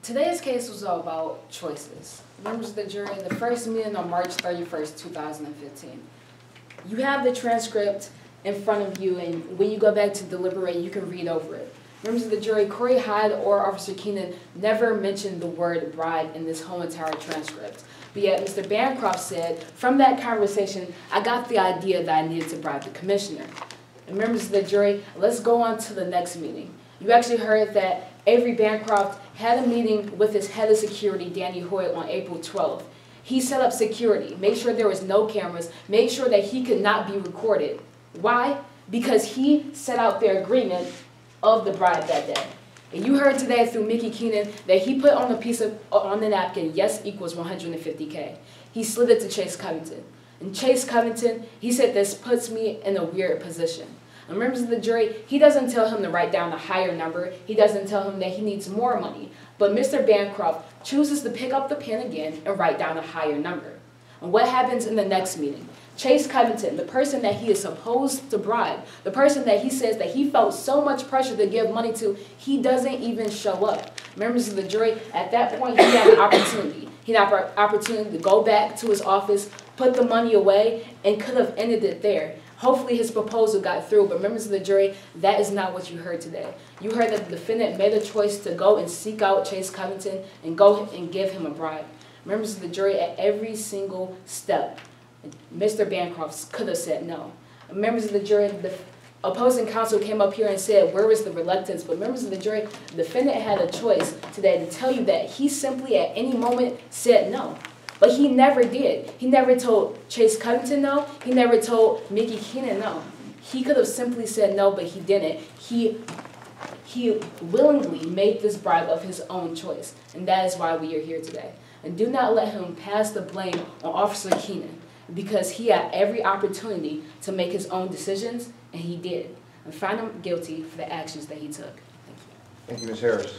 Today's case was all about choices. Members of the jury, the first meeting on March 31st, 2015. You have the transcript in front of you, and when you go back to deliberate, you can read over it. Members of the jury, Corey Hyde or Officer Keenan never mentioned the word bribe in this whole entire transcript. But yet Mr. Bancroft said, from that conversation, I got the idea that I needed to bribe the commissioner. And members of the jury, let's go on to the next meeting. You actually heard that Avery Bancroft had a meeting with his head of security, Danny Hoyt, on April 12th. He set up security, made sure there was no cameras, made sure that he could not be recorded. Why? Because he set out their agreement of the bribe that day. And you heard today through Mickey Keenan that he put on on the napkin, yes equals $150K. He slid it to Chase Covington. And Chase Covington, he said, this puts me in a weird position. And members of the jury, he doesn't tell him to write down a higher number. He doesn't tell him that he needs more money. But Mr. Bancroft chooses to pick up the pen again and write down a higher number. And what happens in the next meeting? Chase Covington, the person that he is supposed to bribe, the person that he says that he felt so much pressure to give money to, he doesn't even show up. Members of the jury, at that point, he had an opportunity. He had an opportunity to go back to his office, put the money away, and could have ended it there. Hopefully his proposal got through, but members of the jury, that is not what you heard today. You heard that the defendant made a choice to go and seek out Chase Covington and go and give him a bribe. Members of the jury, at every single step, Mr. Bancroft could have said no. Members of the jury, the opposing counsel came up here and said, where was the reluctance? But members of the jury, the defendant had a choice today to tell you that he simply at any moment said no. But he never did. He never told Chase Covington no. He never told Mickey Keenan no. He could have simply said no, but he didn't. He willingly made this bribe of his own choice. And that is why we are here today. And do not let him pass the blame on Officer Keenan, because he had every opportunity to make his own decisions, and he did. And find him guilty for the actions that he took. Thank you. Thank you, Ms. Harris.